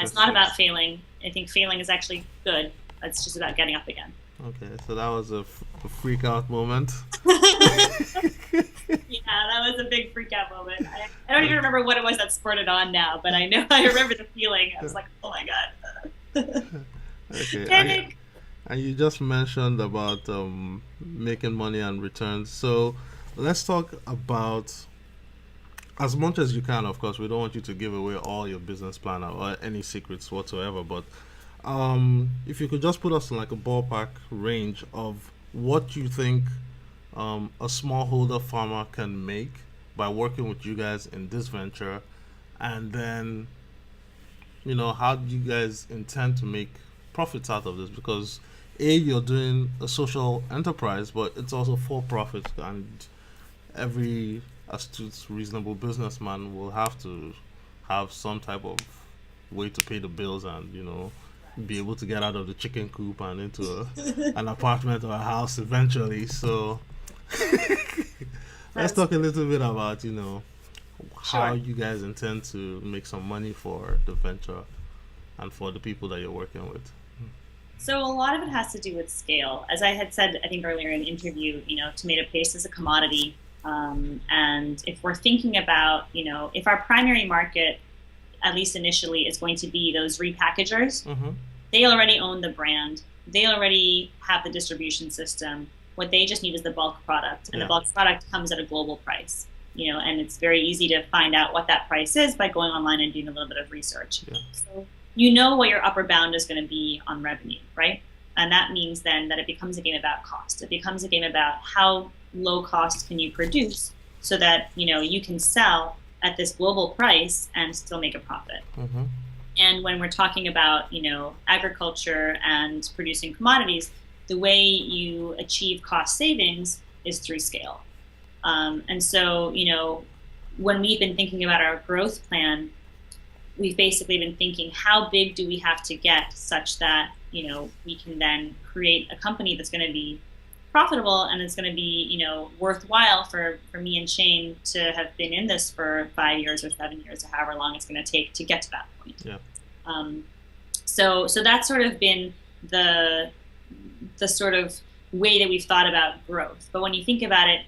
It's Just not about six. failing. I think failing is actually good. It's just about getting up again. Okay, so that was a freak out moment. Yeah, that was a big freak out moment. I don't even Okay. remember what it was that spurred it on now, but I know I remember the feeling. I was like, oh my God. Okay, Panic. and you just mentioned about making money and returns. So let's talk about, as much as you can. Of course, we don't want you to give away all your business plan or any secrets whatsoever. But if you could just put us in like a ballpark range of what you think a smallholder farmer can make by working with you guys in this venture, and then how do you guys intend to make profits out of this? Because you're doing a social enterprise, but it's also for profit, and every astute, reasonable businessman will have to have some type of way to pay the bills and be able to get out of the chicken coop and into an apartment or a house eventually. So let's That's talk a little bit about how sure. you guys intend to make some money for the venture and for the people that you're working with. So a lot of it has to do with scale. As I had said, I think earlier in the interview, tomato paste is a commodity. And if we're thinking about, if our primary market, at least initially, is going to be those repackagers, Mm-hmm. they already own the brand. They already have the distribution system. What they just need is the bulk product, and the Yeah. bulk product comes at a global price. And it's very easy to find out what that price is by going online and doing a little bit of research. Yeah. So you know what your upper bound is going to be on revenue, right? And that means then that it becomes a game about cost. It becomes a game about how low cost can you produce so that you can sell at this global price and still make a profit. Mm-hmm. And when we're talking about, agriculture and producing commodities, the way you achieve cost savings is through scale. And so, when we've been thinking about our growth plan, we've basically been thinking, how big do we have to get such that, we can then create a company that's going to be profitable and it's going to be, worthwhile for me and Shane to have been in this for 5 years or 7 years or however long it's going to take to get to that point. Yeah. Um, so that's sort of been the sort of way that we've thought about growth. But when you think about it,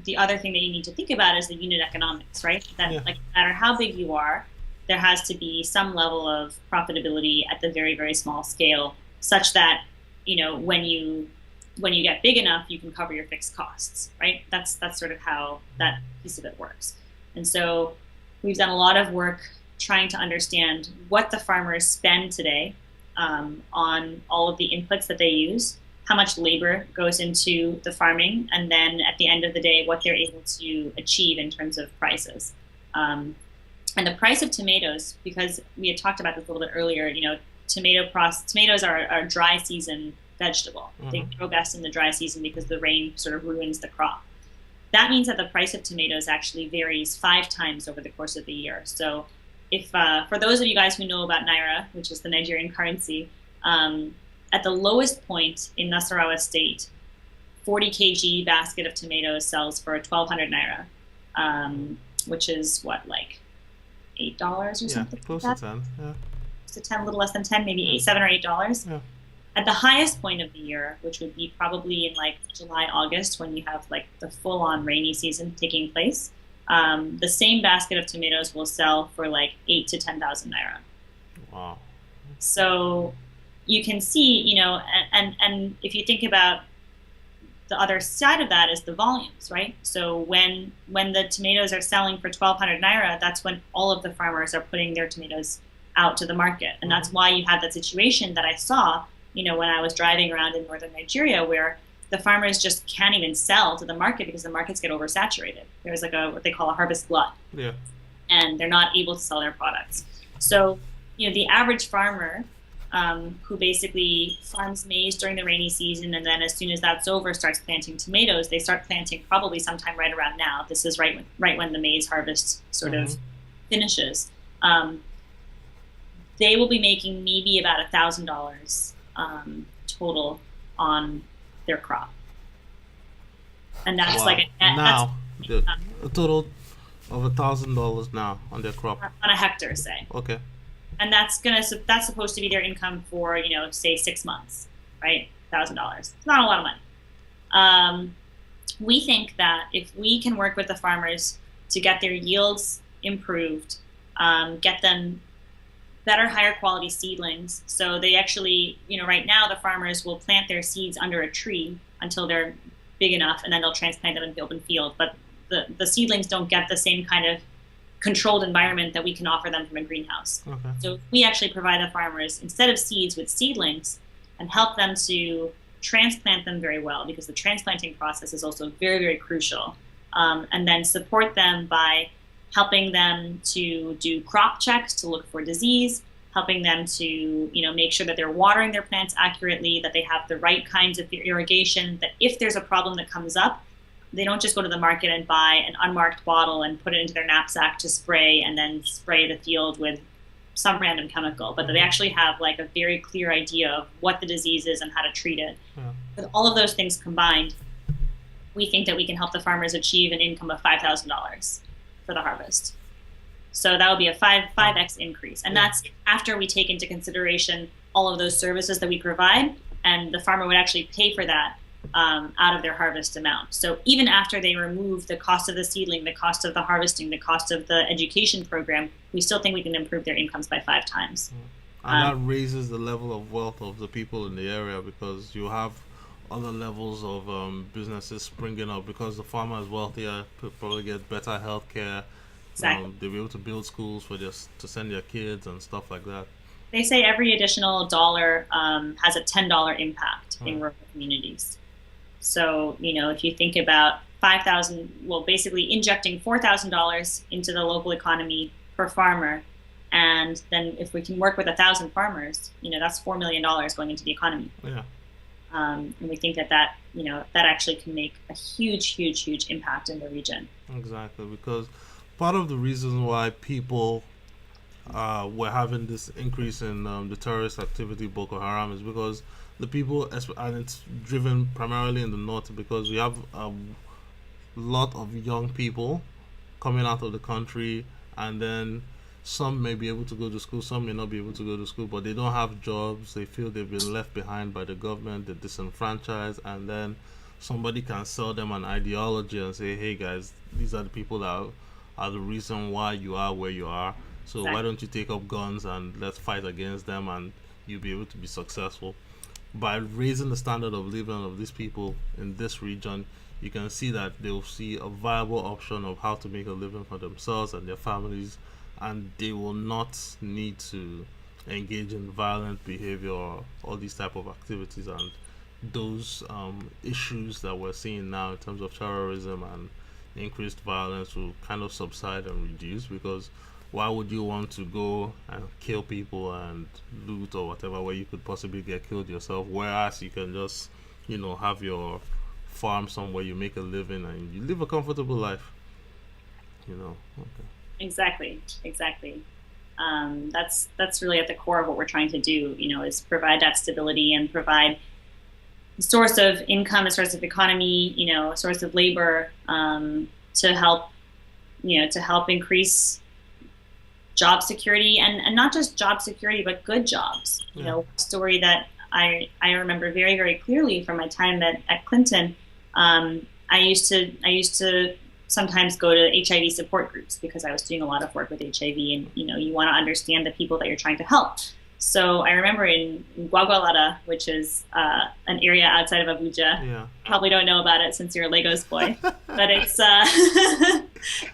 the other thing that you need to think about is the unit economics, right? That Yeah. like no matter how big you are, there has to be some level of profitability at the very, very small scale, such that when you get big enough, you can cover your fixed costs, right? That's sort of how that piece of it works. And so we've done a lot of work trying to understand what the farmers spend today on all of the inputs that they use, how much labor goes into the farming, and then at the end of the day, what they're able to achieve in terms of prices. And the price of tomatoes, because we had talked about this a little bit earlier, tomatoes are a dry season vegetable. They Mm-hmm. grow best in the dry season because the rain sort of ruins the crop. That means that the price of tomatoes actually varies 5 times over the course of the year. So, if for those of you guys who know about naira, which is the Nigerian currency, at the lowest point in Nasarawa State, 40 kg basket of tomatoes sells for 1,200 naira, which is what, like $8 or Yeah. something like Close to that. 10. Yeah. To 10, a little less than 10, maybe Yeah. 8, $7 or $8. Yeah. At the highest point of the year, which would be probably in like July, August, when you have like the full-on rainy season taking place, the same basket of tomatoes will sell for like 8 to 10,000 naira. Wow. So you can see, and if you think about the other side of that is the volumes, right? So when the tomatoes are selling for 1,200 naira, that's when all of the farmers are putting their tomatoes out to the market, and that's Mm-hmm. why you have that situation that I saw, when I was driving around in northern Nigeria, where the farmers just can't even sell to the market because the markets get oversaturated. There's like what they call a harvest glut, Yeah. and they're not able to sell their products. So, the average farmer who basically farms maize during the rainy season, and then as soon as that's over, starts planting tomatoes. They start planting probably sometime right around now. This is right when the maize harvest sort Mm-hmm. of finishes. Um, they will be making maybe about $1,000 total on their crop, and that's like Wow. a net, that's Now, a total of $1,000 now on their crop. on a hectare, say. Okay. and that's supposed to be their income for, say 6 months, right? $1,000. It's not a lot of money. We think that if we can work with the farmers to get their yields improved, get them better, higher quality seedlings. So they actually, right now the farmers will plant their seeds under a tree until they're big enough, and then they'll transplant them in the open field. But the seedlings don't get the same kind of controlled environment that we can offer them from a greenhouse. Okay. So we actually provide the farmers, instead of seeds, with seedlings, and help them to transplant them very well, because the transplanting process is also very, very crucial. And then support them by helping them to do crop checks to look for disease, helping them to make sure that they're watering their plants accurately, that they have the right kinds of irrigation, that if there's a problem that comes up, they don't just go to the market and buy an unmarked bottle and put it into their knapsack to spray and then spray the field with some random chemical, but that they actually have like a very clear idea of what the disease is and how to treat it. Yeah. With all of those things combined, we think that we can help the farmers achieve an income of $5,000 for the harvest. So that would be a 5x increase. And that's after we take into consideration all of those services that we provide, and the farmer would actually pay for that out of their harvest amount. So even after they remove the cost of the seedling, the cost of the harvesting, the cost of the education program, we still think we can improve their incomes by 5 times. And that raises the level of wealth of the people in the area, because you have other levels of businesses springing up, because the farmer is wealthier, probably get better health care. Exactly. They'll be able to build schools to send their kids and stuff like that. They say every additional dollar has a $10 impact in rural communities. So, if you think about basically injecting $4,000 into the local economy per farmer, and then if we can work with 1,000 farmers, that's $4 million going into the economy. Yeah. And we think that actually can make a huge, huge, huge impact in the region. Exactly, because part of the reason why people were having this increase in the terrorist activity, Boko Haram, is because the people, and it's driven primarily in the north, because we have a lot of young people coming out of the country, and then some may be able to go to school, some may not be able to go to school, but they don't have jobs. They feel they've been left behind by the government, they're disenfranchised, and then somebody can sell them an ideology and say, hey guys, these are the people that are the reason why you are where you are. So Exactly. Why don't you take up guns and let's fight against them, and you'll be able to be successful. By raising the standard of living of these people in this region, you can see that they'll see a viable option of how to make a living for themselves and their families, and they will not need to engage in violent behavior or all these type of activities, and those issues that we're seeing now in terms of terrorism and increased violence will kind of subside and reduce, because why would you want to go and kill people and loot or whatever where you could possibly get killed yourself, whereas you can just have your farm somewhere, you make a living and you live a comfortable life. Okay. Exactly. That's really at the core of what we're trying to do, is provide that stability and provide a source of income, a source of economy, a source of labor, to help increase job security, and not just job security, but good jobs. A story that I remember very, very clearly from my time at Clinton. I used to sometimes go to HIV support groups because I was doing a lot of work with HIV, and you want to understand the people that you're trying to help. So I remember in Guagualada, which is an area outside of Abuja. Yeah. Probably don't know about it since you're a Lagos boy, but it's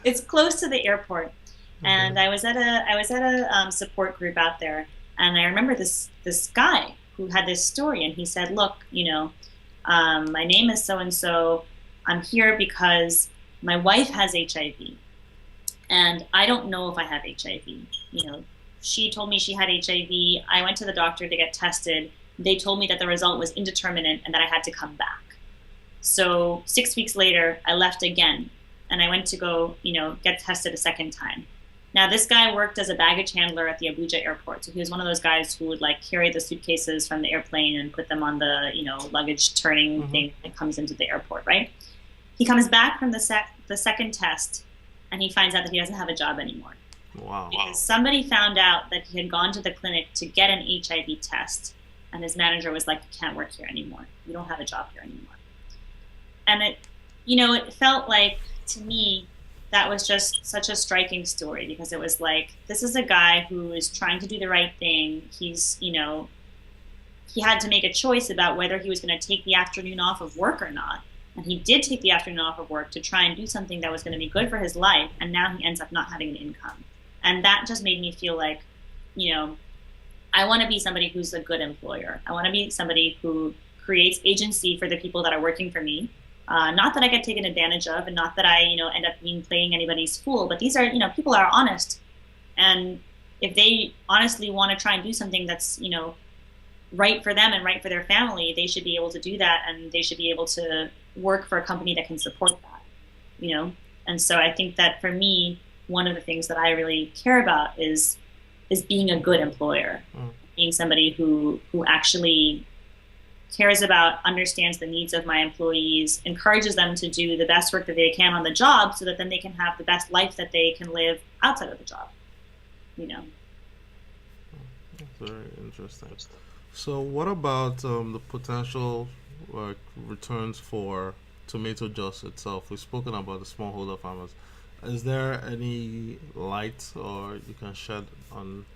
it's close to the airport. Okay. And I was at a support group out there, and I remember this guy who had this story, and he said, "Look, my name is so and so. I'm here because my wife has HIV, and I don't know if I have HIV. She told me she had HIV. I went to the doctor to get tested. They told me that the result was indeterminate and that I had to come back. So 6 weeks later, I left again, and I went to go, get tested a second time. Now, this guy worked as a baggage handler at the Abuja airport. So he was one of those guys who would carry the suitcases from the airplane and put them on the, luggage turning thing that comes into the airport, right? He comes back from the second test, and he finds out that he doesn't have a job anymore. Wow. because somebody found out that he had gone to the clinic to get an HIV test, and his manager was like, "You can't work here anymore. You don't have a job here anymore." And it felt like, to me, that was just such a striking story, because it was like, this is a guy who is trying to do the right thing. He had to make a choice about whether he was going to take the afternoon off of work or not. And he did take the afternoon off of work to try and do something that was going to be good for his life. And now he ends up not having an income. And that just made me feel like, I want to be somebody who's a good employer. I want to be somebody who creates agency for the people that are working for me. Not that I get taken advantage of, and not that I, end up playing anybody's fool, but these are, people are honest. And if they honestly want to try and do something that's, right for them and right for their family, they should be able to do that, and they should be able to work for a company that can support that, And so I think that for me, one of the things that I really care about is being a good employer, being somebody who actually cares about, understands the needs of my employees, encourages them to do the best work that they can on the job, so that then they can have the best life that they can live outside of the job. That's very interesting. So what about the potential returns for tomato juice itself? We've spoken about the smallholder farmers. Is there any light or you can shed on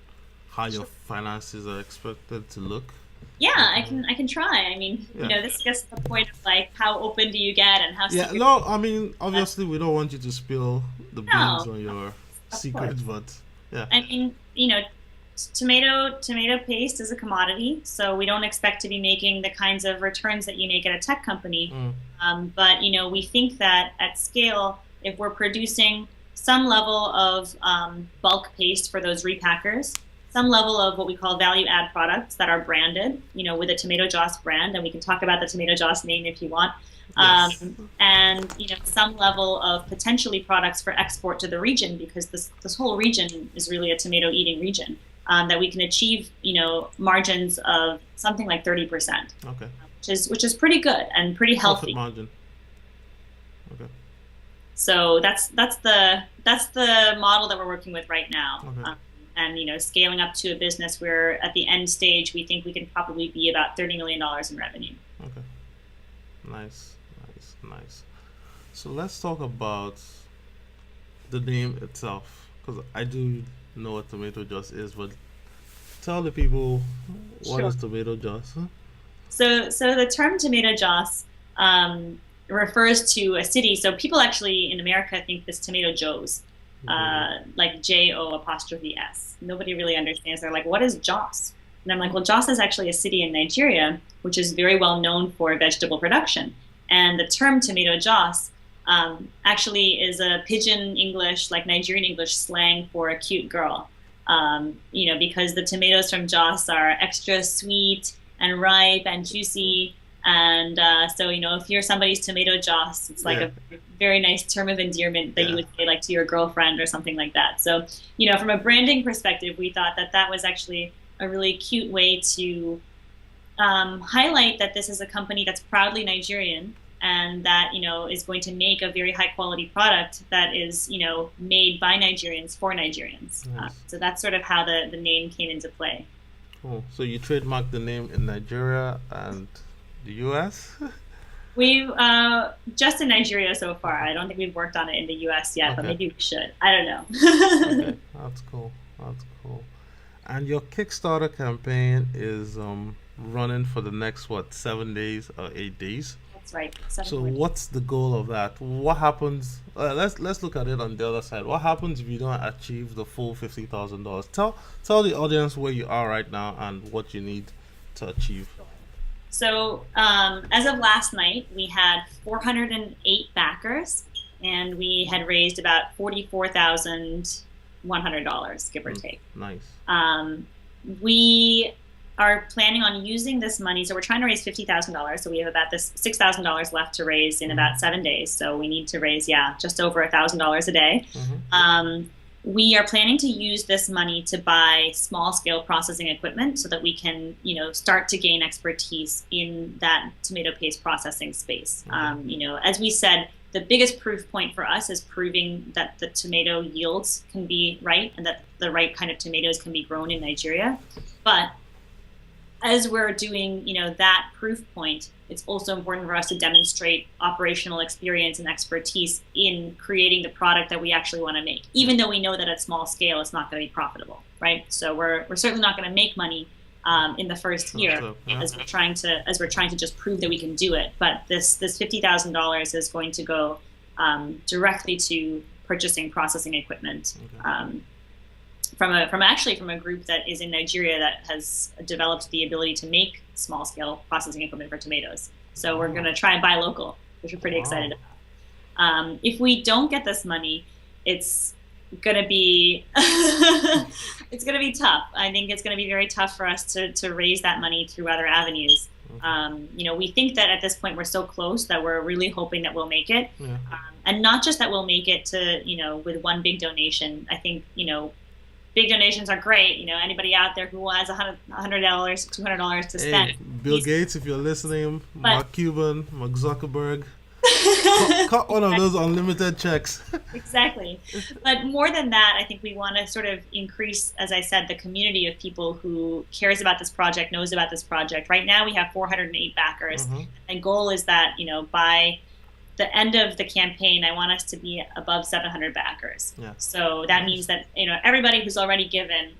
how your finances are expected to look? Yeah, I can try. I mean, this gets to the point of like, how open do you get, and how Yeah, secret. no, I mean, obviously we don't want you to spill the beans No, on your of secrets, course. but yeah. I mean, tomato paste is a commodity, so we don't expect to be making the kinds of returns that you make at a tech company. Mm, But we think that at scale, if we're producing some level of bulk paste for those repackers, some level of what we call value add products that are branded, with a Tomato Joss brand, and we can talk about the Tomato Joss name if you want. yes. And some level of potentially products for export to the region, because this whole region is really a tomato eating region, that we can achieve margins of something like 30%, Okay. which is pretty good and pretty Profit healthy. margin. Okay. So that's the model that we're working with right now. Okay. And scaling up to a business where at the end stage we think we can probably be about $30 million in revenue. Okay. Nice. Nice. Nice. So let's talk about the name itself, because I do know what tomato juice is, but tell the people what Sure. is tomato juice. So the term Tomato Joss refers to a city. So people actually in America think this Tomato Joe's, Mm-hmm. like JO''S. Nobody really understands. They're like, what is Jos? And I'm like, well, Jos is actually a city in Nigeria, which is very well known for vegetable production. And the term Tomato Jos actually is a pidgin English, like Nigerian English slang for a cute girl. Because the tomatoes from Jos are extra sweet and ripe and juicy. And so, if you're somebody's Tomato Joss, it's like Yeah. a very nice term of endearment that you Yeah. would say like to your girlfriend or something like that. So, from a branding perspective, we thought that was actually a really cute way to highlight that this is a company that's proudly Nigerian, and that is going to make a very high quality product that is made by Nigerians for Nigerians. Nice. So that's sort of how the name came into play. Cool. So you trademarked the name in Nigeria and the US? We've just in Nigeria so far. I don't think we've worked on it in the US yet, but Okay. maybe we should. I don't know. Okay. That's cool. That's cool. And your Kickstarter campaign is running for the next what, 7 days or 8 days? That's right. So what's the goal of that? What happens? Let's look at it on the other side. What happens if you don't achieve the full $50,000? Tell the audience where you are right now and what you need to achieve. So as of last night, we had 408 backers, and we had raised about $44,100, give or take. Nice. We are planning on using this money. So we're trying to raise $50,000. So we have about this $6,000 left to raise in about 7 days. So we need to raise, just over $1,000 a day. Mm-hmm. We are planning to use this money to buy small scale processing equipment so that we can, start to gain expertise in that tomato paste processing space. As we said, the biggest proof point for us is proving that the tomato yields can be right and that the right kind of tomatoes can be grown in Nigeria. But as we're doing, that proof point, it's also important for us to demonstrate operational experience and expertise in creating the product that we actually want to make, even though we know that at small scale it's not going to be profitable, right? So we're certainly not going to make money in the first year as we're trying to just prove that we can do it. But this $50,000 is going to go directly to purchasing processing equipment. From a group that is in Nigeria that has developed the ability to make small scale processing equipment for tomatoes. So we're going to try and buy local, which we're pretty excited about. If we don't get this money, it's going to be it's going to be tough. I think it's going to be very tough for us to raise that money through other avenues. We think that at this point we're so close that we're really hoping that we'll make it, and not just that we'll make it to with one big donation. I think big donations are great. Anybody out there who has $100, $200 to spend. Hey, Bill Gates, if you're listening, Mark Cuban, Mark Zuckerberg, cut one of those unlimited checks. Exactly. But more than that, I think we want to sort of increase, as I said, the community of people who cares about this project, knows about this project. Right now we have 408 backers. And goal is that, by the end of the campaign, I want us to be above 700 backers. So that means that everybody who's already given,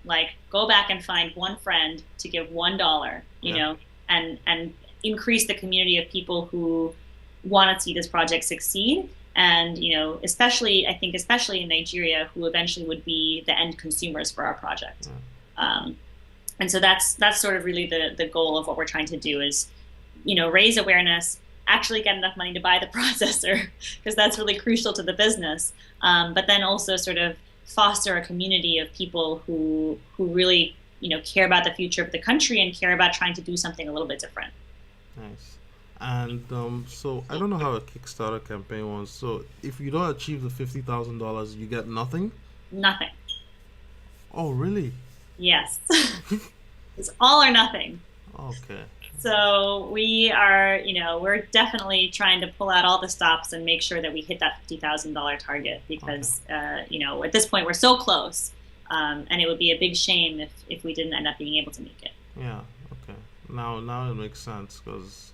go back and find one friend to give $1, and increase the community of people who want to see this project succeed. And especially in Nigeria, who eventually would be the end consumers for our project. And so that's sort of really the goal of what we're trying to do is raise awareness, actually get enough money to buy the processor, because that's really crucial to the business. But then also sort of foster a community of people who really, care about the future of the country and care about trying to do something a little bit different. Nice. And so I don't know how a Kickstarter campaign works. So if you don't achieve the $50,000, you get nothing? Nothing. Oh, really? Yes. It's all or nothing. Okay. So we are, we're definitely trying to pull out all the stops and make sure that we hit that $50,000 target because, at this point we're so close, and it would be a big shame if we didn't end up being able to make it. Yeah. Okay. Now it makes sense because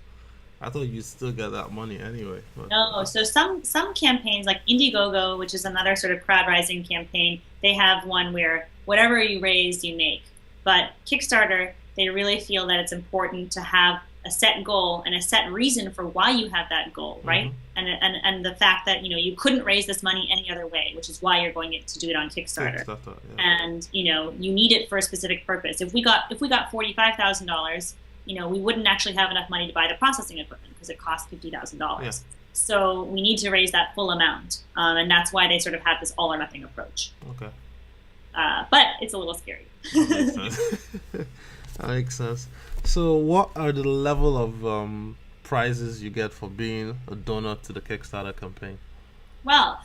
I thought you'd still get that money anyway. But... No. So some campaigns like Indiegogo, which is another sort of crowd rising campaign, they have one where whatever you raise, you make. But Kickstarter, they really feel that it's important to have a set goal and a set reason for why you have that goal, right? And the fact that you couldn't raise this money any other way, which is why you're going to do it on Kickstarter. And you need it for a specific purpose. If we got $45,000, we wouldn't actually have enough money to buy the processing equipment because it costs $50,000. So we need to raise that full amount, and that's why they sort of have this all or nothing approach. Okay. But it's a little scary. That makes sense. So what are the level of prizes you get for being a donor to the Kickstarter campaign? Well,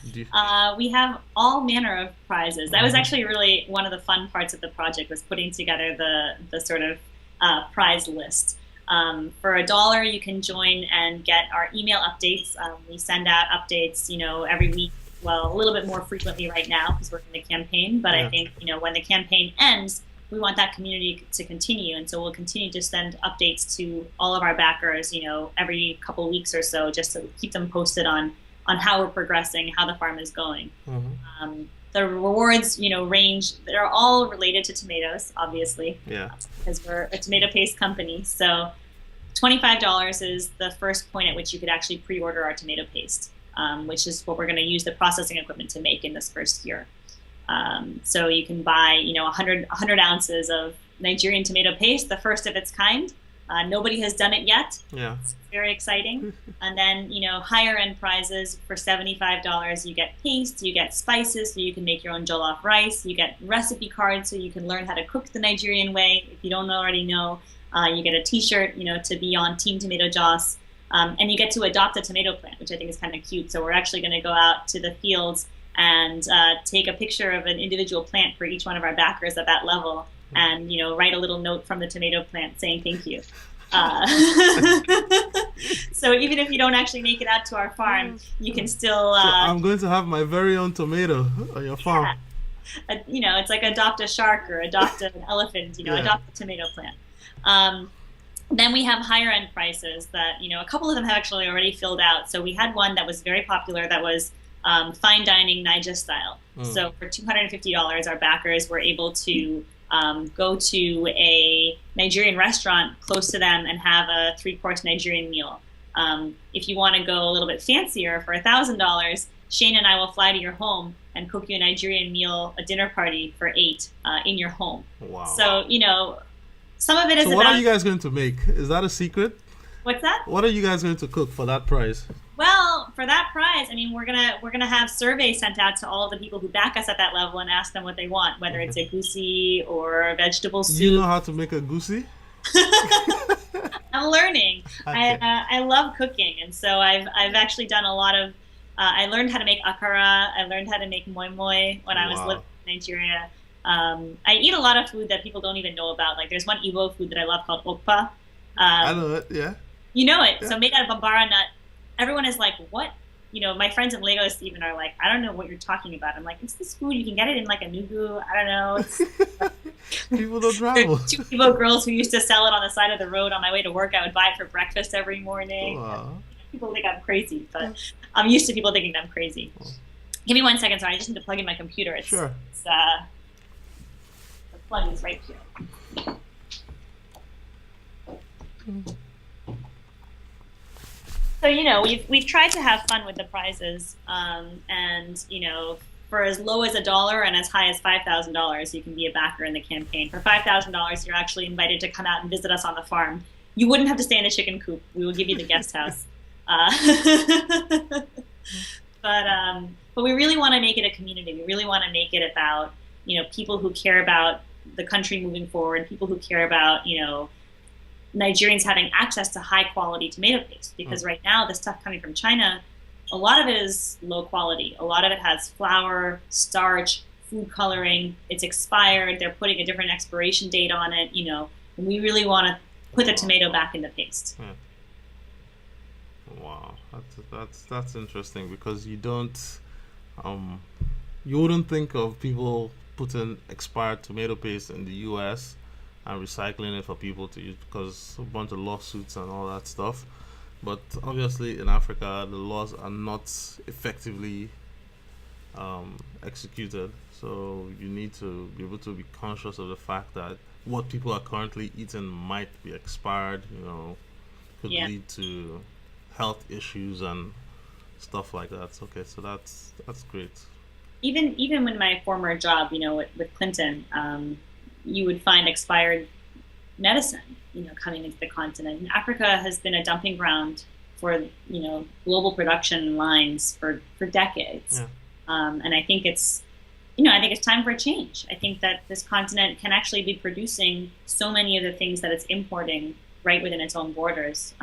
we have all manner of prizes. That was actually really one of the fun parts of the project, was putting together the sort of prize list. For $1, you can join and get our email updates. We send out updates, every week. Well, a little bit more frequently right now because we're in the campaign. But I think, when the campaign ends, we want that community to continue. And so we'll continue to send updates to all of our backers, every couple of weeks or so, just to keep them posted on how we're progressing, how the farm is going. The rewards, range. They're all related to tomatoes, obviously. Because we're a tomato paste company. So $25 is the first point at which you could actually pre-order our tomato paste, which is what we're going to use the processing equipment to make in this first year. So you can buy, 100 ounces of Nigerian tomato paste, the first of its kind. Nobody has done it yet. It's very exciting. And then, higher end prizes for $75, you get paste, you get spices, so you can make your own jollof rice. You get recipe cards, so you can learn how to cook the Nigerian way. If you don't already know, you get a T-shirt, to be on Team Tomato Joss. And you get to adopt a tomato plant, which I think is kind of cute. So we're actually going to go out to the fields and take a picture of an individual plant for each one of our backers at that level, and write a little note from the tomato plant saying thank you. Uh, so even if you don't actually make it out to our farm, you can still, So I'm going to have my very own tomato on your farm. yeah, it's like adopt a shark or adopt an elephant, Yeah. adopt a tomato plant. Um, then we have higher end prices that, a couple of them have actually already filled out. So we had one that was very popular that was fine dining Niger style. Mm. So for $250, our backers were able to go to a Nigerian restaurant close to them and have a three-course Nigerian meal. If you want to go a little bit fancier for $1,000, Shane and I will fly to your home and cook you a Nigerian meal, a dinner party for 8 in your home. Wow. So, some of it is So what are about you guys going to make? Is that a secret? what's that? What are you guys going to cook for that price? Well, for that prize, I mean, we're gonna have surveys sent out to all of the people who back us at that level and ask them what they want, whether it's a goosey or a vegetable soup. You know how to make a goosey? I'm learning. Okay. I love cooking, and so I've actually done a lot of. I learned how to make akara. I learned how to make moi moi when I was Wow. living in Nigeria. I eat a lot of food that people don't even know about. Like there's one Igbo food that I love called okpa. I know it, yeah. You know it. Yeah. So made out of bambara nut. Everyone is like, what? My friends in Lagos even are like, I don't know what you're talking about. I'm like, it's this food. You can get it in like a nugu. I don't know. People don't There travel. are two Igbo girls who used to sell it on the side of the road on my way to work. I would buy it for breakfast every morning. Wow. People think I'm crazy, but I'm used to people thinking I'm crazy. Give me 1 second, sorry. I just need to plug in my computer. Sure. The plug is right here. So we've tried to have fun with the prizes, and for as low as $1 and as high as $5,000, you can be a backer in the campaign. For $5,000, you're actually invited to come out and visit us on the farm. You wouldn't have to stay in the chicken coop. We will give you the guest house. But we really want to make it a community. We really want to make it about people who care about the country moving forward, people who care about Nigerians having access to high quality tomato paste, because right now the stuff coming from China, a lot of it is low quality. A lot of it has flour, starch, food coloring. It's expired. They're putting a different expiration date on it. And we really want to put the tomato back in the paste. Wow, that's interesting, because you wouldn't think of people putting expired tomato paste in the U.S. and recycling it for people to use, because a bunch of lawsuits and all that stuff. But obviously in Africa, the laws are not effectively executed. So you need to be able to be conscious of the fact that what people are currently eating might be expired, could lead to health issues and stuff like that. Okay, so that's great. Even with my former job, with Clinton, you would find expired medicine, coming into the continent. And Africa has been a dumping ground for, global production lines for decades. Yeah. And I think it's time for a change. I think that this continent can actually be producing so many of the things that it's importing right within its own borders,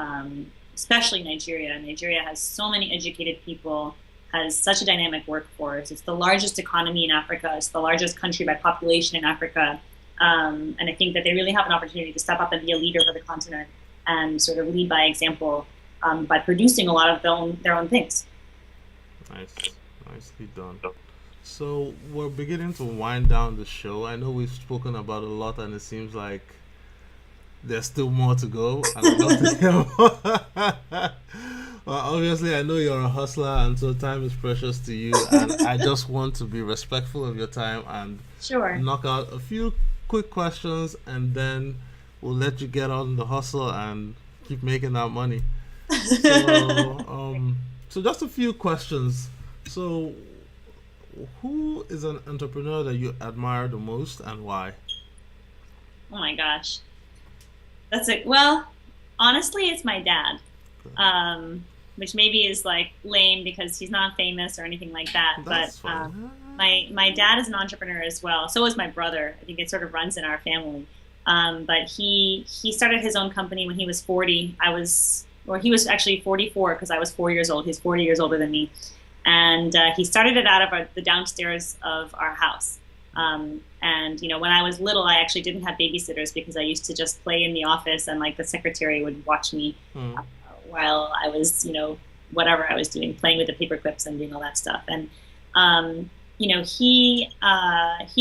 especially Nigeria. Nigeria has so many educated people, has such a dynamic workforce. It's the largest economy in Africa. It's the largest country by population in Africa. And I think that they really have an opportunity to step up and be a leader for the continent and sort of lead by example, by producing a lot of their own things. Nicely done. So we're beginning to wind down the show. I know we've spoken about a lot, and it seems like there's still more to go. And I'd love to hear more. Well, obviously, I know you're a hustler, and so time is precious to you. And I just want to be respectful of your time and Sure. knock out a few quick questions, and then we'll let you get on the hustle and keep making that money. So just a few questions. So, who is an entrepreneur that you admire the most, and why? Oh my gosh. That's it. Well, honestly, it's my dad, which maybe is like lame because he's not famous or anything like that. That's But fine. my dad is an entrepreneur as well. So is my brother. I think it sort of runs in our family. But he started his own company when he was 40. He was actually 44 because I was 4 years old. He's 40 years older than me. And he started it out of the downstairs of our house. And when I was little, I actually didn't have babysitters because I used to just play in the office, and like the secretary would watch me Mm. while I was, whatever I was doing, playing with the paper clips and doing all that stuff. And um, he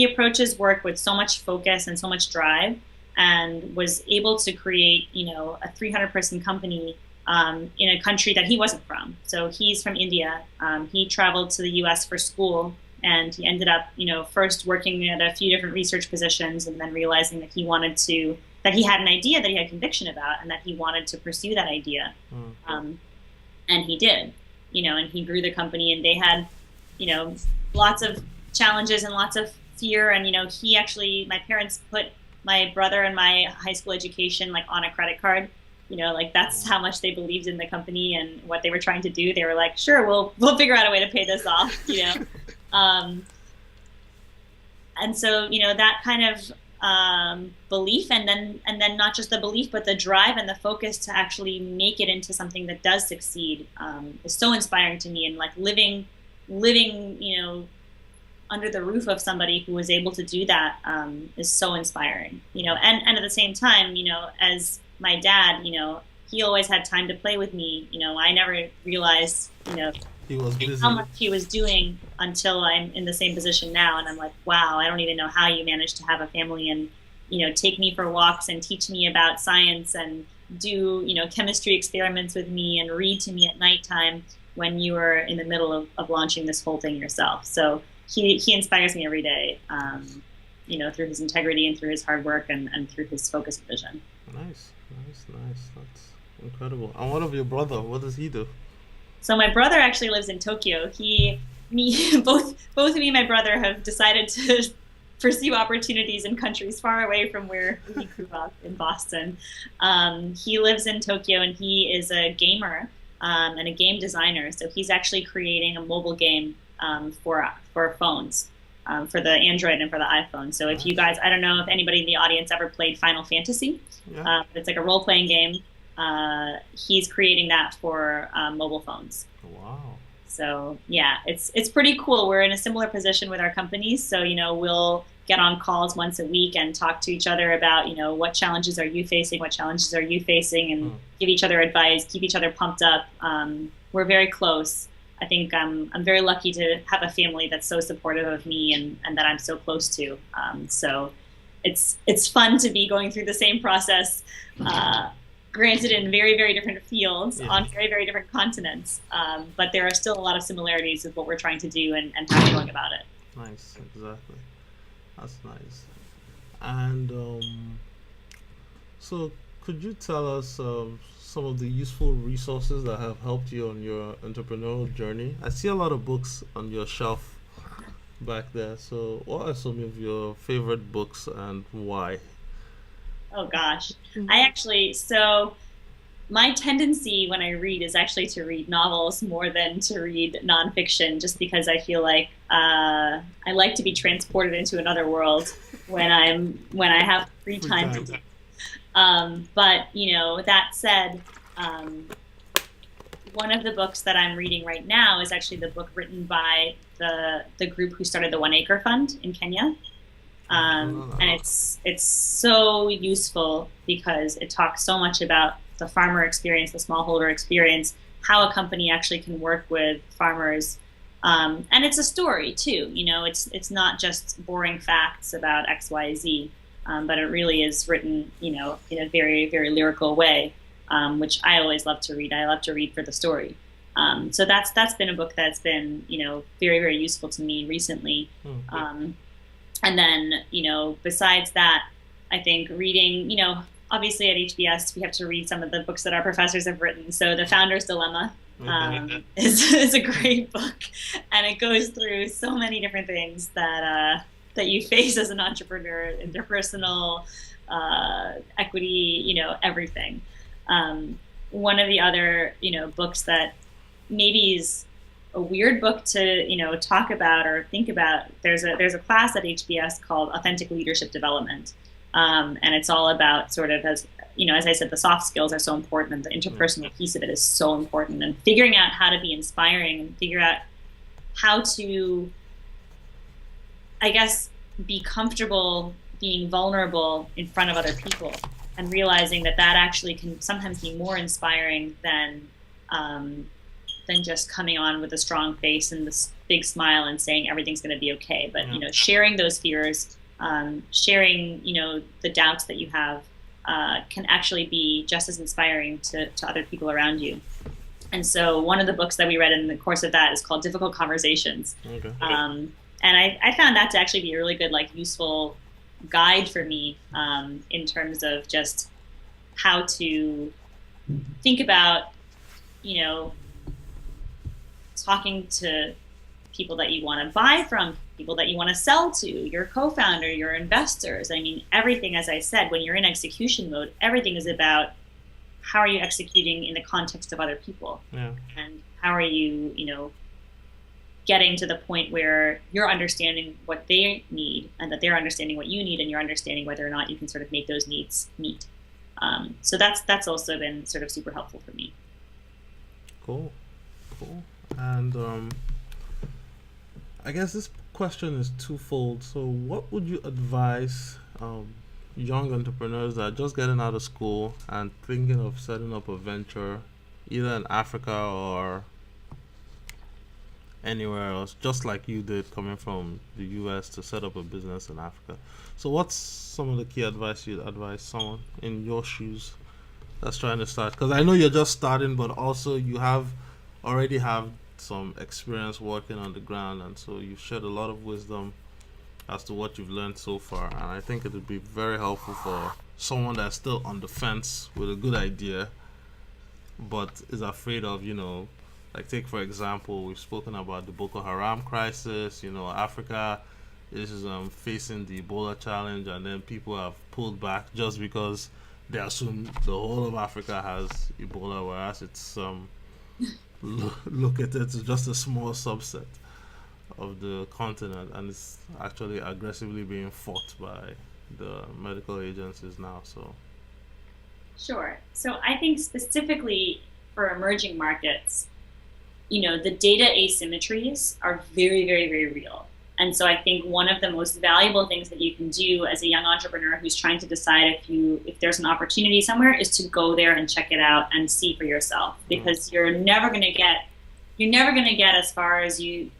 approaches work with so much focus and so much drive, and was able to create, a 300-person company in a country that he wasn't from. So he's from India. He traveled to the U.S. for school, and he ended up, first working at a few different research positions, and then realizing that that he had an idea that he had conviction about, and that he wanted to pursue that idea. Mm. And he did, and he grew the company, and they had, lots of challenges and lots of fear. And, my parents put my brother and my high school education like on a credit card. Like that's how much they believed in the company and what they were trying to do. They were like, sure, we'll figure out a way to pay this off, and so, that kind of belief, and then not just the belief, but the drive and the focus to actually make it into something that does succeed, is so inspiring to me. And like living, under the roof of somebody who was able to do that, is so inspiring. And at the same time, as my dad, he always had time to play with me. I never realized, He was busy. how much he was doing until I'm in the same position now. And I'm like, wow, I don't even know how you managed to have a family and, take me for walks and teach me about science and do, chemistry experiments with me and read to me at nighttime when you were in the middle of launching this whole thing yourself. So he inspires me every day, through his integrity and through his hard work and through his focus and vision. Nice. That's incredible. And what of your brother? What does he do? So my brother actually lives in Tokyo. Both of me and my brother have decided to pursue opportunities in countries far away from where he grew up in Boston. He lives in Tokyo, and he is a gamer, and a game designer. So he's actually creating a mobile game, for phones, for the Android and for the iPhone. So if you guys, I don't know if anybody in the audience ever played Final Fantasy. Yeah. It's like a role-playing game. He's creating that for mobile phones. Wow. So yeah, it's pretty cool. We're in a similar position with our companies. So, we'll get on calls once a week and talk to each other about, what challenges are you facing? What challenges are you facing? And give each other advice, keep each other pumped up. We're very close. I think I'm very lucky to have a family that's so supportive of me and that I'm so close to. So it's fun to be going through the same process, granted in very, very different fields, on very, very different continents. But there are still a lot of similarities with what we're trying to do and how we're going about it. Nice, exactly. That's nice. And so could you tell us some of the useful resources that have helped you on your entrepreneurial journey? I see a lot of books on your shelf back there. So what are some of your favorite books and why? Oh gosh. So my tendency when I read is actually to read novels more than to read nonfiction, just because I feel like I like to be transported into another world when I have free time to do. But that said, one of the books that I'm reading right now is actually the book written by the group who started the 1 Acre Fund in Kenya. And it's so useful because it talks so much about the farmer experience, the smallholder experience, how a company actually can work with farmers. And it's a story too. It's not just boring facts about X, Y, Z, but it really is written, in a very, very lyrical way, which I always love to read. I love to read for the story. So that's been a book that's been, very, very useful to me recently. And then, besides that, I think reading, obviously at HBS, we have to read some of the books that our professors have written. So The Founder's Dilemma is a great book. And it goes through so many different things that you face as an entrepreneur, interpersonal, equity, everything. One of the other, books that maybe is a weird book to talk about or think about. There's a class at HBS called Authentic Leadership Development, and it's all about sort of as I said, the soft skills are so important, and the interpersonal piece of it is so important, and figuring out how to be inspiring and figure out how to, I guess, be comfortable being vulnerable in front of other people, and realizing that that actually can sometimes be more inspiring than just coming on with a strong face and this big smile and saying everything's going to be okay. But sharing those fears, sharing the doubts that you have, can actually be just as inspiring to other people around you. And so one of the books that we read in the course of that is called Difficult Conversations. Okay. And I found that to actually be a really good, useful guide for me, in terms of just how to think about, talking to people that you want to buy from, people that you want to sell to, your co-founder, your investors. I mean, everything, as I said, when you're in execution mode, everything is about how are you executing in the context of other people? Yeah. And how are you, getting to the point where you're understanding what they need and that they're understanding what you need, and you're understanding whether or not you can sort of make those needs meet. So that's also been sort of super helpful for me. Cool. And I guess this question is twofold. So what would you advise young entrepreneurs that are just getting out of school and thinking of setting up a venture either in Africa or anywhere else, just like you did coming from the US to set up a business in Africa? So what's some of the key advice you'd advise someone in your shoes that's trying to start? Because I know you're just starting, but also you already have some experience working on the ground, and so you've shared a lot of wisdom as to what you've learned so far, and I think it would be very helpful for someone that's still on the fence with a good idea but is afraid of, take for example, we've spoken about the Boko Haram crisis. Africa is facing the Ebola challenge, and then people have pulled back just because they assume the whole of Africa has Ebola, whereas it's look at it, it's just a small subset of the continent, and it's actually aggressively being fought by the medical agencies now. So Sure. So I think specifically for emerging markets, the data asymmetries are very, very, very real. And so I think one of the most valuable things that you can do as a young entrepreneur who's trying to decide if there's an opportunity somewhere is to go there and check it out and see for yourself, because you're never going to get as far as you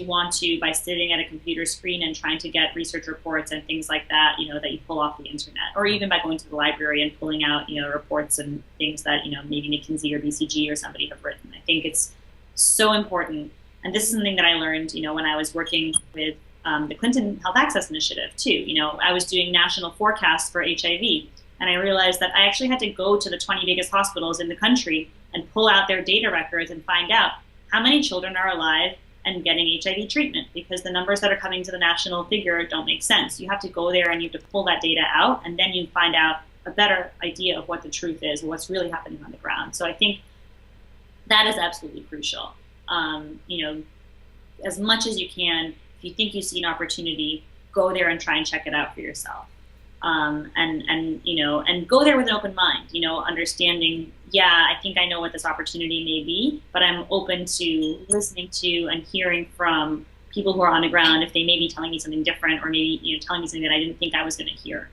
want to by sitting at a computer screen and trying to get research reports and things like that, that you pull off the internet, or even by going to the library and pulling out, reports and things that, maybe McKinsey or BCG or somebody have written. I think it's so important. And this is something that I learned, when I was working with the Clinton Health Access Initiative too. I was doing national forecasts for HIV, and I realized that I actually had to go to the 20 biggest hospitals in the country and pull out their data records and find out how many children are alive and getting HIV treatment, because the numbers that are coming to the national figure don't make sense. You have to go there and you have to pull that data out, and then you find out a better idea of what the truth is, what's really happening on the ground. So I think that is absolutely crucial. As much as you can, if you think you see an opportunity, go there and try and check it out for yourself. And go there with an open mind, understanding, I think I know what this opportunity may be, but I'm open to listening to and hearing from people who are on the ground if they may be telling me something different, or maybe, telling me something that I didn't think I was going to hear.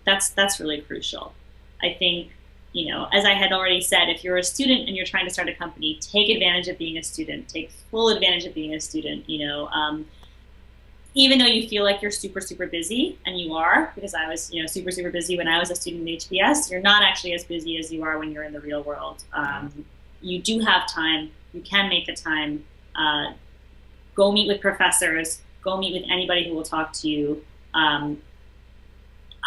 That's really crucial. I think, as I had already said, if you're a student and you're trying to start a company, take advantage of being a student, take full advantage of being a student, even though you feel like you're super, super busy, and you are, because I was, super, super busy when I was a student in HBS, you're not actually as busy as you are when you're in the real world. You do have time. You can make the time. Go meet with professors. Go meet with anybody who will talk to you.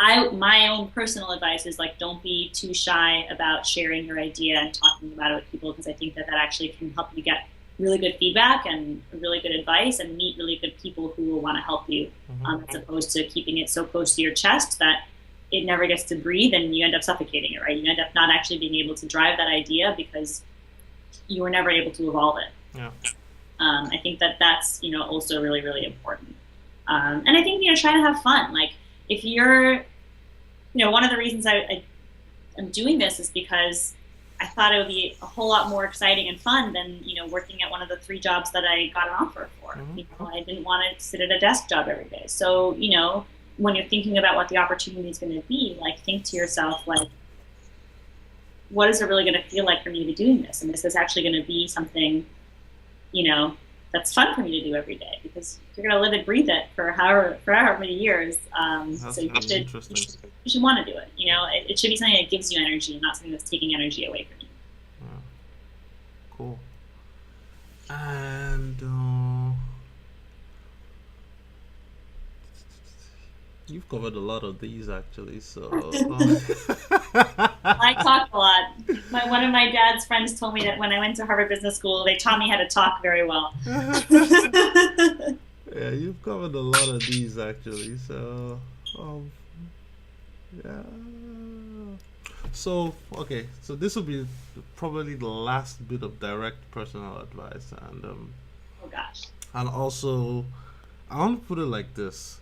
My own personal advice is don't be too shy about sharing your idea and talking about it with people, because I think that actually can help you get really good feedback and really good advice, and meet really good people who will want to help you, as opposed to keeping it so close to your chest that it never gets to breathe and you end up suffocating it, right? You end up not actually being able to drive that idea because you were never able to evolve it. Yeah. I think that's also really, really important. And I think try to have fun. If you're, one of the reasons I'm doing this is because I thought it would be a whole lot more exciting and fun than, working at one of the 3 jobs that I got an offer for. I didn't want to sit at a desk job every day. So, when you're thinking about what the opportunity is going to be, like, think to yourself, like, what is it really going to feel like for me to be doing this? And this is actually going to be something, that's fun for me to do every day, because you're going to live and breathe it for however many years. That's So really interesting. you should want to do it. It should be something that gives you energy, and not something that's taking energy away from you. Yeah, cool. And you've covered a lot of these actually. So I talk a lot. One of my dad's friends told me that when I went to Harvard Business School, they taught me how to talk very well. yeah, you've covered a lot of these actually. So yeah. So okay, so this will be probably the last bit of direct personal advice, Oh gosh. and also I want to put it like this: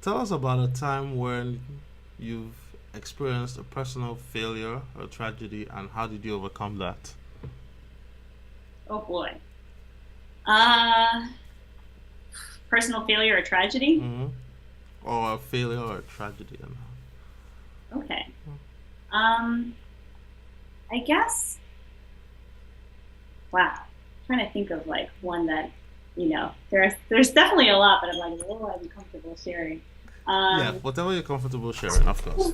tell us about a time when you've experienced a personal failure or tragedy, and how did you overcome that? Oh boy. Uh, Personal failure or tragedy? Mm-hmm. Or a failure or a tragedy, and Okay. I guess. Wow. I'm trying to think of like one that, there's definitely a lot, but I'm like, what will I be comfortable sharing? yeah, whatever you're comfortable sharing, of course.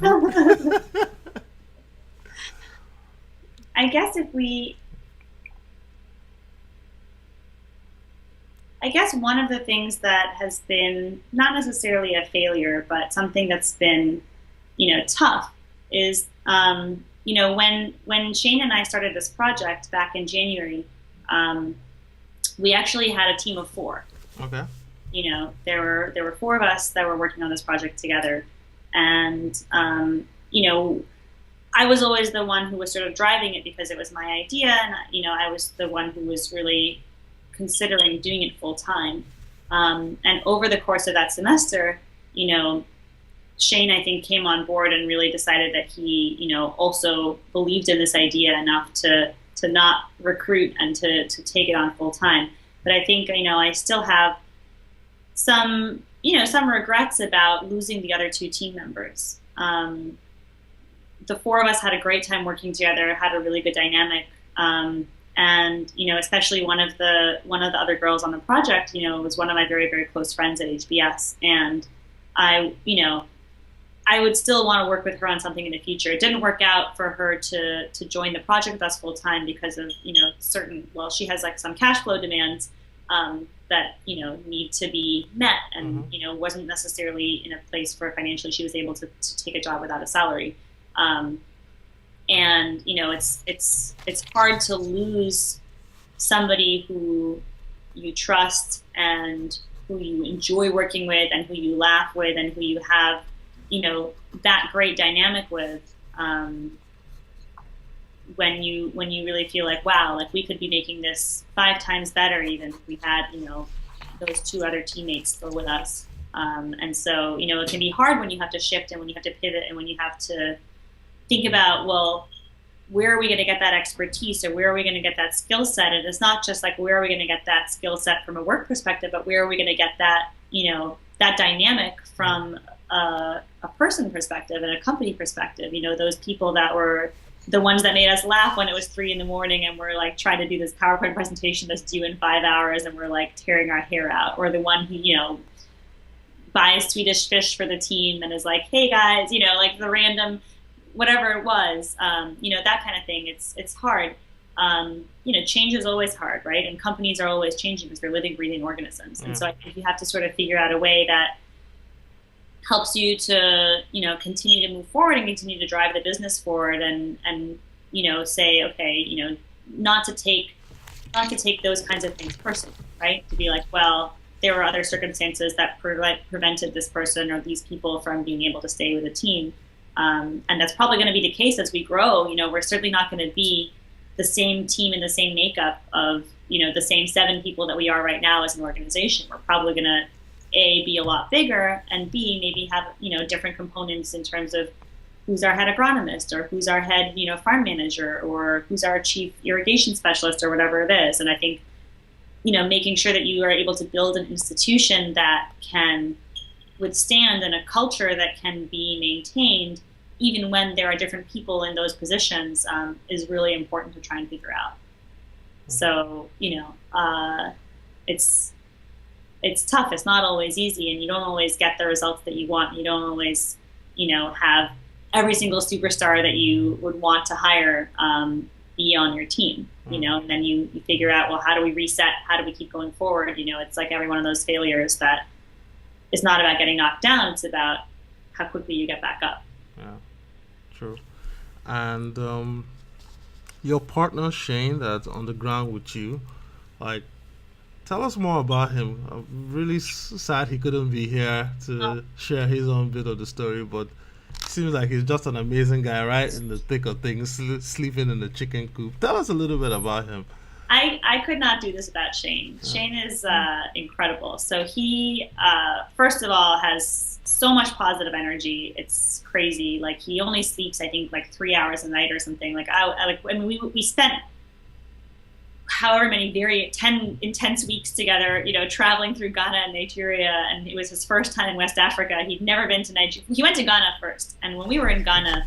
I guess one of the things that has been not necessarily a failure, but something that's been, tough is, when Shane and I started this project back in January, we actually had a team of 4. Okay. There were 4 of us that were working on this project together, and I was always the one who was sort of driving it because it was my idea, and I was the one who was really considering doing it full time. And over the course of that semester, Shane, I think, came on board and really decided that he, also believed in this idea enough to not recruit and to take it on full time. But I think, I still have some regrets about losing the other 2 team members. The 4 of us had a great time working together, had a really good dynamic. And, especially one of the other girls on the project, was one of my very, very close friends at HBS. And I would still want to work with her on something in the future. It didn't work out for her to join the project with us full time because of, she has like some cash flow demands that, need to be met, and, wasn't necessarily in a place where financially she was able to take a job without a salary. And, it's hard to lose somebody who you trust and who you enjoy working with and who you laugh with and who you have, that great dynamic with, when you really feel like, wow, like we could be making this 5 times better even if we had, those 2 other teammates still with us. And so, it can be hard when you have to shift and when you have to pivot and when you have to think about, well, where are we going to get that expertise, or where are we going to get that skill set? And it's not just like, where are we going to get that skill set from a work perspective, but where are we going to get that, that dynamic from a person perspective and a company perspective? Those people that were the ones that made us laugh when it was 3 a.m. and we're like trying to do this PowerPoint presentation that's due in 5 hours and we're like tearing our hair out, or the one who, buys Swedish fish for the team and is like, hey guys, like the random whatever it was, that kind of thing. It's hard. Change is always hard, right? And companies are always changing because they're living, breathing organisms. And so I think you have to sort of figure out a way that helps you to, continue to move forward and continue to drive the business forward, and say, okay, not to take those kinds of things personally, right? To be like, well, there were other circumstances that prevented this person or these people from being able to stay with the team. And that's probably going to be the case as we grow. We're certainly not going to be the same team and the same makeup of, the same 7 people that we are right now as an organization. We're probably going to, A, be a lot bigger, and B, maybe have, different components in terms of, who's our head agronomist, or who's our head, farm manager, or who's our chief irrigation specialist, or whatever it is. And I think, making sure that you are able to build an institution that can withstand and a culture that can be maintained even when there are different people in those positions is really important to try and figure out. So, it's tough. It's not always easy, and you don't always get the results that you want. You don't always, have every single superstar that you would want to hire be on your team, and then you figure out, well, how do we reset? How do we keep going forward? It's like every one of those failures that it's not about getting knocked down. It's about how quickly you get back up. Yeah, true. And your partner, Shane, that's on the ground with you, like, tell us more about him. I'm really sad he couldn't be here to share his own bit of the story, but it seems like he's just an amazing guy, right in the thick of things, sleeping in the chicken coop. Tell us a little bit about him. I could not do this without Shane. Shane is incredible. So he, first of all, has so much positive energy. It's crazy. Like, he only sleeps, I think, like 3 hours a night or something. Like, we spent however many 10 intense weeks together, traveling through Ghana and Nigeria, and it was his first time in West Africa. He'd never been to Nigeria. He went to Ghana first, and when we were in Ghana,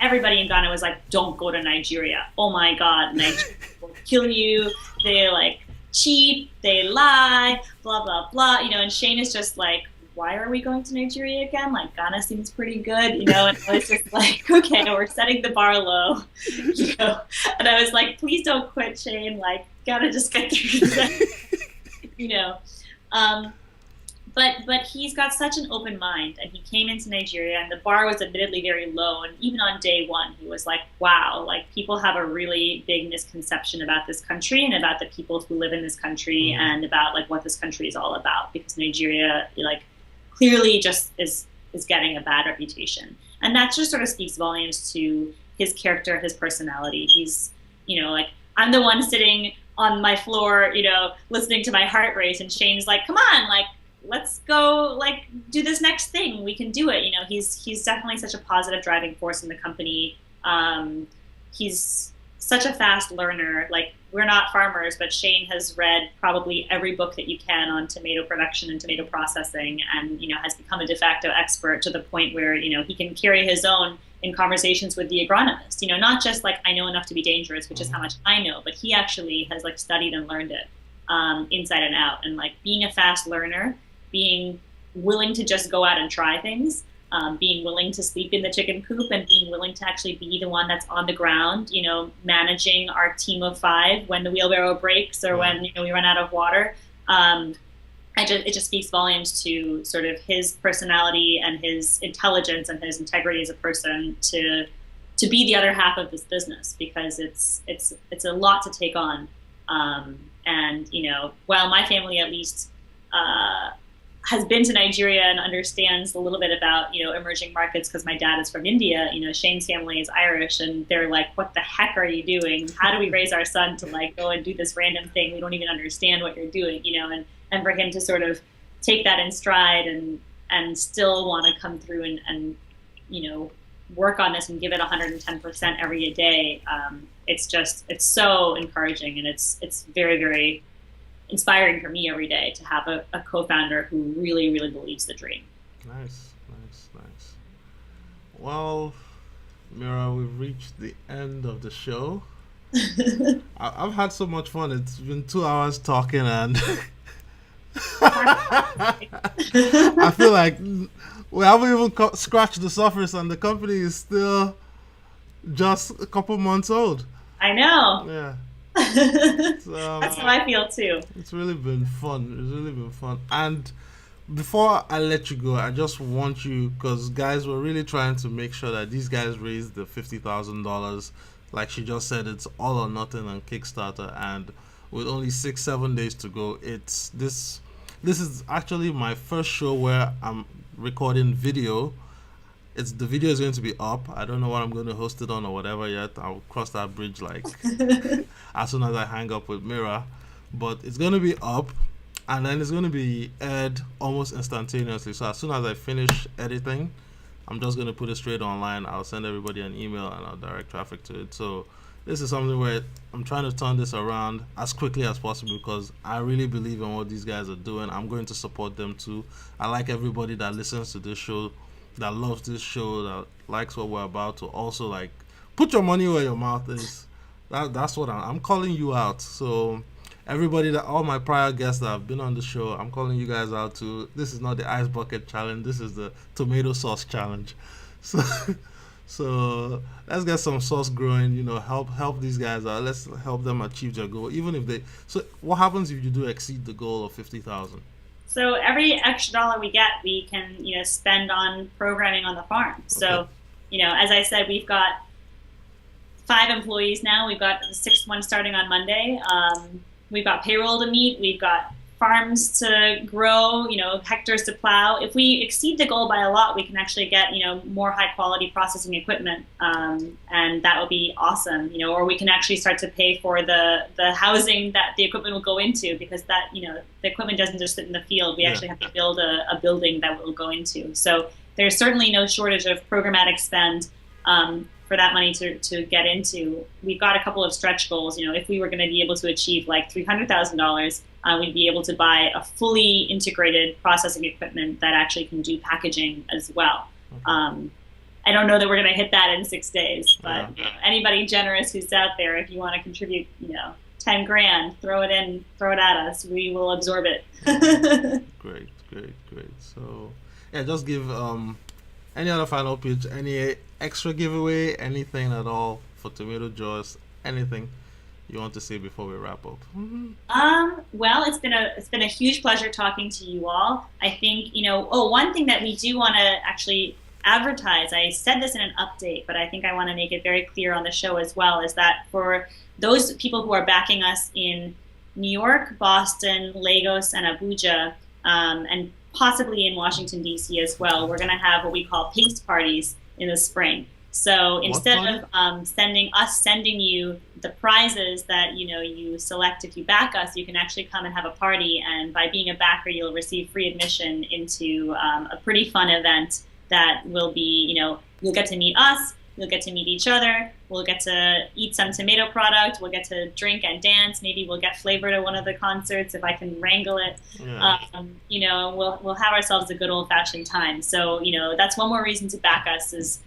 everybody in Ghana was like, don't go to Nigeria. Oh my God, Nigeria will kill you. They like cheat, they lie, blah, blah, blah. And Shane is just like, why are we going to Nigeria again? Like, Ghana seems pretty good, and I was just like, okay, we're setting the bar low, and I was like, please don't quit, Shane, like, gotta just get through this, but he's got such an open mind, and he came into Nigeria, and the bar was admittedly very low, and even on day one, he was like, wow, like, people have a really big misconception about this country and about the people who live in this country and about, like, what this country is all about, because Nigeria, like, clearly just is getting a bad reputation. And that just sort of speaks volumes to his character, his personality. He's, like, I'm the one sitting on my floor, listening to my heart race, and Shane's like, come on, like, let's go, like, do this next thing. We can do it. He's definitely such a positive driving force in the company. He's such a fast learner. Like, we're not farmers, but Shane has read probably every book that you can on tomato production and tomato processing, and has become a de facto expert to the point where he can carry his own in conversations with the agronomist. Not just like, I know enough to be dangerous, which is how much I know, but he actually has, like, studied and learned it inside and out. And, like, being a fast learner, being willing to just go out and try things, being willing to sleep in the chicken coop, and being willing to actually be the one that's on the ground, managing our team of 5 when the wheelbarrow breaks or when we run out of water. It just speaks volumes to sort of his personality and his intelligence and his integrity as a person to be the other half of this business, because it's a lot to take on. And while my family at least has been to Nigeria and understands a little bit about, emerging markets, because my dad is from India, Shane's family is Irish, and they're like, what the heck are you doing? How do we raise our son to, like, go and do this random thing? We don't even understand what you're doing, and for him to sort of take that in stride and still want to come through and work on this and give it 110% every day. It's so encouraging, and it's very, very inspiring for me every day to have a co-founder who really, really believes the dream. Nice. Well, Mira, we've reached the end of the show. I've had so much fun. It's been 2 hours talking, and I feel like we haven't even scratched the surface, and the company is still just a couple months old. I know. Yeah. That's how I feel too. It's really been fun. And before I let you go, I just want you, because guys, we're really trying to make sure that these guys raise the $50,000. Like she just said, it's all or nothing on Kickstarter, and with only 6-7 days to go, this is actually my first show where I'm recording video. The video is going to be up. I don't know what I'm going to host it on or whatever yet. I'll cross that bridge like as soon as I hang up with Mira. But it's going to be up, and then it's going to be aired almost instantaneously. So as soon as I finish editing, I'm just going to put it straight online. I'll send everybody an email and I'll direct traffic to it. So this is something where I'm trying to turn this around as quickly as possible because I really believe in what these guys are doing. I'm going to support them too. I like everybody that listens to this show, that loves this show, that likes what we're about to also like put your money where your mouth is. That's what I'm calling you out. So everybody, that all my prior guests that have been on the show, I'm calling you guys out too. This is not the ice bucket challenge. This is the tomato sauce challenge. So so let's get some sauce growing. Help these guys out. Let's help them achieve their goal. Even if they. So what happens if you do exceed the goal of 50,000? So every extra dollar we get, we can spend on programming on the farm. So as I said, we've got 5 employees now. We've got the 6th one starting on Monday. We've got payroll to meet. We've got farms to grow, hectares to plow. If we exceed the goal by a lot, we can actually get, more high quality processing equipment. And that would be awesome, or we can actually start to pay for the housing that the equipment will go into, because that, the equipment doesn't just sit in the field. We actually have to build a building that it will go into. So there's certainly no shortage of programmatic spend for that money to get into. We've got a couple of stretch goals. If we were going to be able to achieve like $300,000, we'd be able to buy a fully integrated processing equipment that actually can do packaging as well. Okay. I don't know that we're going to hit that in 6 days, but anybody generous who's out there, if you want to contribute, 10 grand, throw it at us. We will absorb it. Great. So yeah, just give any other final pitch, any extra giveaway, anything at all for Tomato Joyce, anything you want to say before we wrap up? Well, it's been a huge pleasure talking to you all. I think, one thing that we do want to actually advertise, I said this in an update, but I think I want to make it very clear on the show as well, is that for those people who are backing us in New York, Boston, Lagos, and Abuja, and possibly in Washington, D.C. as well, we're going to have what we call paste parties in the spring. So instead of sending you the prizes that you select if you back us, you can actually come and have a party. And by being a backer, you'll receive free admission into a pretty fun event that will be, you'll get to meet us, you'll get to meet each other, we'll get to eat some tomato product, we'll get to drink and dance. Maybe we'll get flavor to one of the concerts if I can wrangle it. Yeah. We'll have ourselves a good old-fashioned time. So that's one more reason to back us is.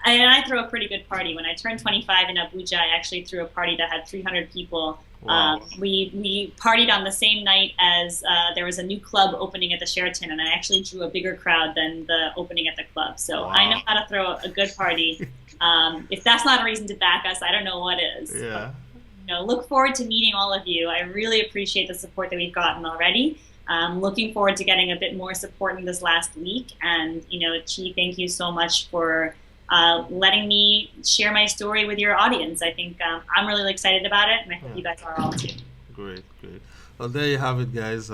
And I throw a pretty good party. When I turned 25 in Abuja, I actually threw a party that had 300 people. Wow. We partied on the same night as there was a new club opening at the Sheraton, and I actually drew a bigger crowd than the opening at the club. So wow. I know how to throw a good party. If that's not a reason to back us, I don't know what is. Yeah. But, look forward to meeting all of you. I really appreciate the support that we've gotten already. Looking forward to getting a bit more support in this last week. And, Chi, thank you so much for letting me share my story with your audience. I think I'm really excited about it, and I hope you guys are all too. Great. Well, there you have it, guys.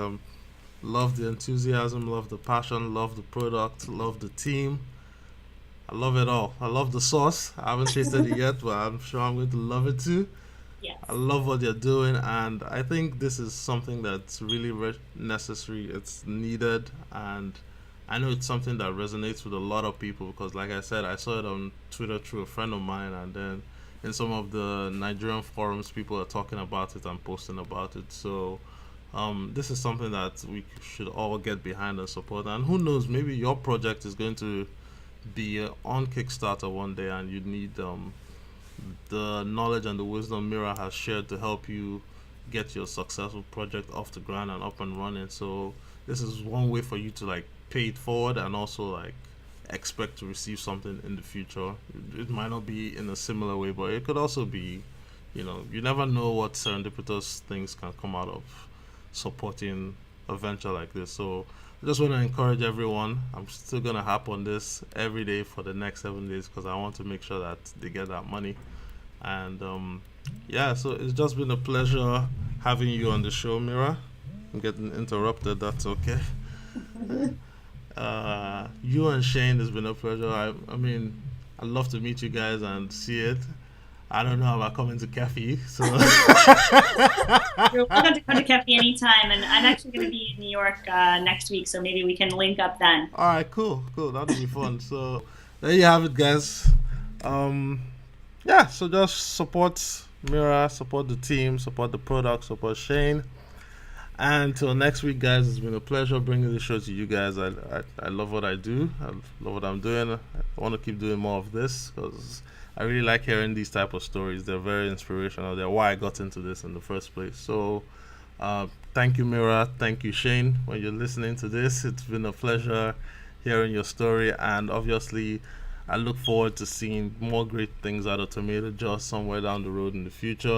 Love the enthusiasm, love the passion, love the product, love the team. I love it all. I love the sauce. I haven't tasted it yet, but I'm sure I'm going to love it too. Yes. I love what you're doing, and I think this is something that's really necessary. It's needed, and I know it's something that resonates with a lot of people because, like I said, I saw it on Twitter through a friend of mine, and then in some of the Nigerian forums, people are talking about it and posting about it. So this is something that we should all get behind and support. And who knows, maybe your project is going to be on Kickstarter one day, and you need the knowledge and the wisdom Mira has shared to help you get your successful project off the ground and up and running. So this is one way for you to pay it forward and also expect to receive something in the future. It might not be in a similar way, but it could also be, you never know what serendipitous things can come out of supporting a venture like this. So I just want to encourage everyone. I'm still going to harp on this every day for the next 7 days because I want to make sure that they get that money. And so it's just been a pleasure having you on the show, Mira. I'm getting interrupted. That's okay. You and Shane, it's been a pleasure. I mean, I'd love to meet you guys and see it. I don't know about coming to Kefi, so you're welcome to come to Kefi anytime, and I'm actually going to be in New York next week, so maybe we can link up then. All right, cool. That'll be fun. So there you have it, guys. Um, yeah, so just support Mira, support the team, support the product, support Shane. And until next week, guys, it's been a pleasure bringing the show to you guys. I love what I do. I love what I'm doing. I want to keep doing more of this because I really like hearing these type of stories. They're very inspirational. They're why I got into this in the first place. So, thank you, Mira. Thank you, Shane. When you're listening to this, it's been a pleasure hearing your story. And obviously, I look forward to seeing more great things out of Tomato Jaws somewhere down the road in the future.